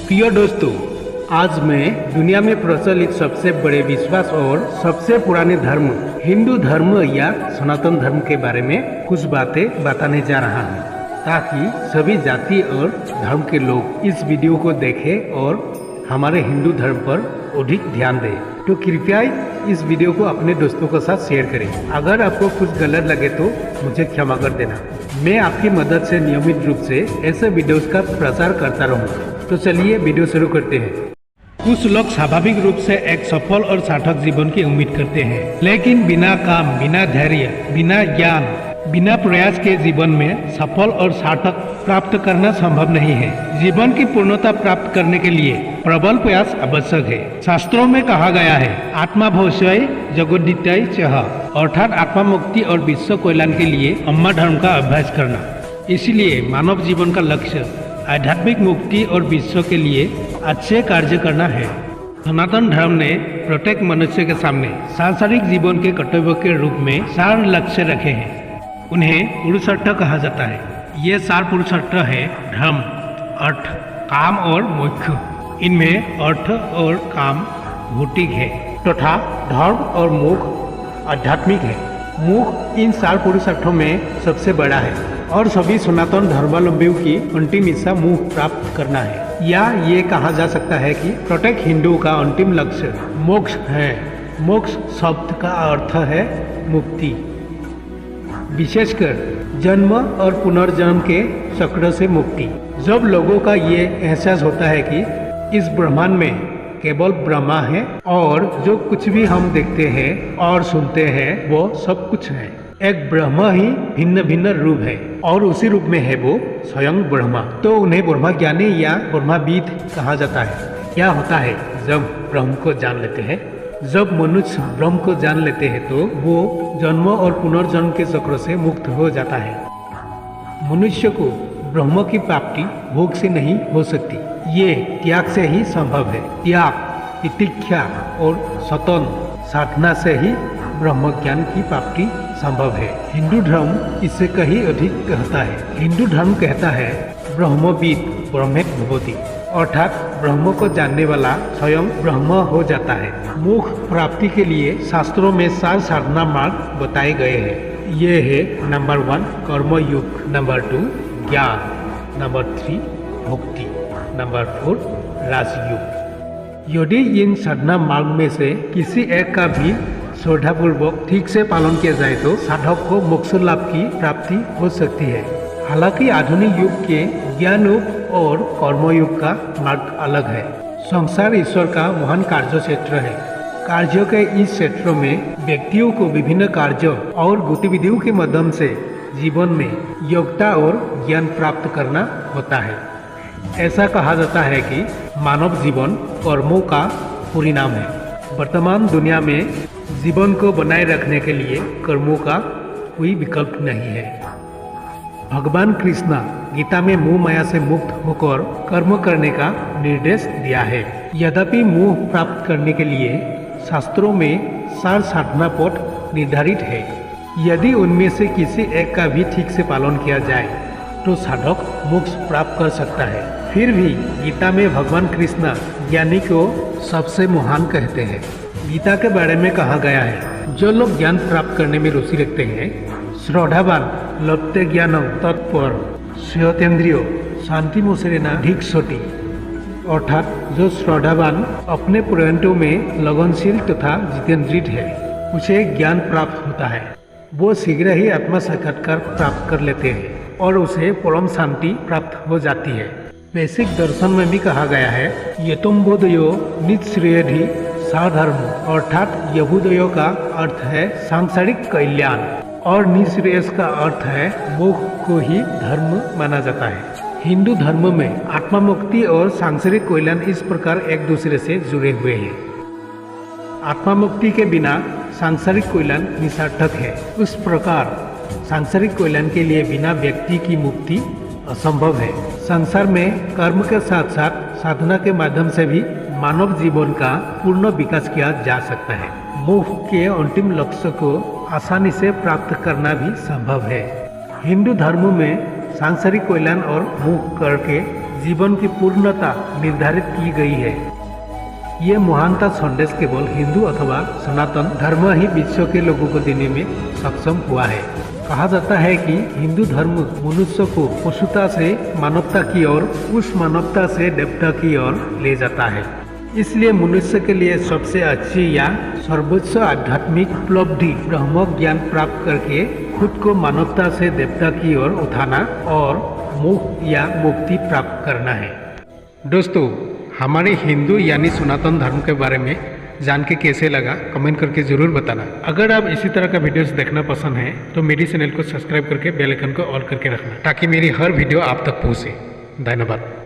प्रिय दोस्तों, आज मैं दुनिया में प्रचलित सबसे बड़े विश्वास और सबसे पुराने धर्म हिंदू धर्म या सनातन धर्म के बारे में कुछ बातें बताने जा रहा हूँ, ताकि सभी जाति और धर्म के लोग इस वीडियो को देखें और हमारे हिंदू धर्म पर अधिक ध्यान दें। तो कृपया इस वीडियो को अपने दोस्तों के साथ शेयर करें। अगर आपको कुछ गलत लगे तो मुझे क्षमा कर देना। मैं आपकी मदद से नियमित रूप से ऐसे वीडियोस का प्रचार करता रहूँगा। तो चलिए वीडियो शुरू करते हैं। कुछ लोग स्वाभाविक रूप से एक सफल और सार्थक जीवन की उम्मीद करते हैं, लेकिन बिना काम, बिना धैर्य, बिना ज्ञान, बिना प्रयास के जीवन में सफल और सार्थक प्राप्त करना संभव नहीं है। जीवन की पूर्णता प्राप्त करने के लिए प्रबल प्रयास आवश्यक है। शास्त्रों में कहा गया है, आत्मा भोषय जगोदित्य चह, अर्थात आत्मा मुक्ति और विश्व कल्याण के लिए अम्मा धर्म का अभ्यास करना। इसलिए मानव जीवन का लक्ष्य आध्यात्मिक मुक्ति और विश्व के लिए अच्छे कार्य करना है। सनातन धर्म ने प्रत्येक मनुष्य के सामने सांसारिक जीवन के कर्तव्य के रूप में 4 लक्ष्य रखे हैं। उन्हें पुरुषार्थ कहा जाता है। ये 4 पुरुषार्थ है धर्म, अर्थ, काम और मोक्ष। इनमें अर्थ और काम भौतिक है तथा धर्म और मोक्ष आध्यात्मिक है। मोक्ष इन 4 पुरुषार्थों में सबसे बड़ा है और सभी सनातन धर्मावलंबियों की अंतिम इच्छा मोक्ष प्राप्त करना है। या ये कहा जा सकता है कि प्रत्येक हिंदू का अंतिम लक्ष्य मोक्ष है। मोक्ष शब्द का अर्थ है मुक्ति, विशेषकर जन्म और पुनर्जन्म के चक्र से मुक्ति। जब लोगों का ये एहसास होता है कि इस ब्रह्मांड में केवल ब्रह्मा है और जो कुछ भी हम देखते हैं और सुनते हैं वो सब कुछ है, एक ब्रह्म ही भिन्न भिन्न रूप है और उसी रूप में है वो स्वयं ब्रह्मा, तो उन्हें ब्रह्मा ज्ञानी या ब्रह्माविद कहा जाता है। क्या होता है जब ब्रह्म को जान लेते हैं? जब मनुष्य ब्रह्म को जान लेते हैं तो वो जन्म और पुनर्जन्म के चक्र से मुक्त हो जाता है। मनुष्य को ब्रह्म की प्राप्ति भोग से नहीं हो सकती, ये त्याग से ही संभव है। त्याग, तितिक्षा और सतन साधना से ही ब्रह्म ज्ञान की प्राप्ति संभव है। हिंदू धर्म इससे कहीं अधिक कहता है। हिंदू धर्म कहता है ब्रह्मविद ब्रह्मेत भवति, अर्थात ब्रह्म को जानने वाला स्वयं ब्रह्म हो जाता है। मोक्ष प्राप्ति के लिए शास्त्रों में 4 साधना मार्ग बताए गए हैं। ये है नंबर 1 कर्मयोग, नंबर 2 ज्ञान, नंबर 3 भक्ति, नंबर 4 राजयोग। यदि इन साधना मार्ग में से किसी एक का भी श्रद्धापूर्वक ठीक से पालन किया जाए तो साधक को मोक्ष लाभ की प्राप्ति हो सकती है। हालांकि आधुनिक युग के ज्ञान युग और कर्मयुग का मार्ग अलग है। संसार ईश्वर का महान कार्य क्षेत्र है। कार्यों के इस क्षेत्र में व्यक्तियों को विभिन्न कार्यों और गतिविधियों के माध्यम से जीवन में योग्यता और ज्ञान प्राप्त करना होता है। ऐसा कहा जाता है कि मानव जीवन कर्मों का परिणाम है। वर्तमान दुनिया में जीवन को बनाए रखने के लिए कर्मों का कोई विकल्प नहीं है। भगवान कृष्ण गीता में मोह माया से मुक्त होकर कर्म करने का निर्देश दिया है। यद्यपि मोह प्राप्त करने के लिए शास्त्रों में 4 साधना पथ निर्धारित है। यदि उनमें से किसी एक का भी ठीक से पालन किया जाए तो साधक मोक्ष प्राप्त कर सकता है। फिर भी गीता में भगवान कृष्ण ज्ञानी को सबसे महान कहते हैं। गीता के बारे में कहा गया है, जो लोग ज्ञान प्राप्त करने में रुचि रखते हैं, श्रद्धावान लभते ज्ञानम तत्पर श्रेयतेन्द्रियो शांति मोसरेना धिक्षति, अर्थात जो श्रद्धावान अपने प्रयत्नों में लगनशील तथा जितेंद्रित है, उसे ज्ञान प्राप्त होता है। वो शीघ्र ही आत्मा साक्षात्कार प्राप्त कर लेते हैं और उसे परम शांति प्राप्त हो जाती है। वैदिक दर्शन में भी कहा गया है, यतोम्बोदयो निश्रेयधि साधर्म, अर्थात यभुदयो का अर्थ है सांसारिक कल्याण और निश्रेयस का अर्थ है मोक्ष को ही धर्म माना जाता है। हिंदू धर्म में आत्मा मुक्ति और सांसारिक कल्याण इस प्रकार एक दूसरे से जुड़े हुए हैं। आत्मा मुक्ति के बिना सांसारिक कल्याण निसार्थक है। उस प्रकार सांसारिक कल्याण के लिए बिना व्यक्ति की मुक्ति असंभव है। संसार में कर्म के साथ साथ साधना के माध्यम से भी मानव जीवन का पूर्ण विकास किया जा सकता है। मोक्ष के अंतिम लक्ष्य को आसानी से प्राप्त करना भी संभव है। हिंदू धर्म में सांसारिक कल्याण और मोक्ष करके जीवन की पूर्णता निर्धारित की गई है। ये महानता संदेश केवल हिंदू अथवा सनातन धर्म ही विश्व के लोगों को देने में सक्षम हुआ है। कहा जाता है कि हिंदू धर्म मनुष्य को पशुता से मानवता की ओर, उस मानवता से देवता की ओर ले जाता है। इसलिए मनुष्य के लिए सबसे अच्छी या सर्वोच्च आध्यात्मिक उपलब्धि ब्रह्म ज्ञान प्राप्त करके खुद को मानवता से देवता की ओर उठाना और मोक्ष या मुक्ति प्राप्त करना है। दोस्तों, हमारे हिंदू यानी सनातन धर्म के बारे में जान के कैसे लगा कमेंट करके ज़रूर बताना। अगर आप इसी तरह का वीडियोस देखना पसंद है तो मेरी चैनल को सब्सक्राइब करके बेल आइकन को ऑन करके रखना ताकि मेरी हर वीडियो आप तक पहुँचे। धन्यवाद।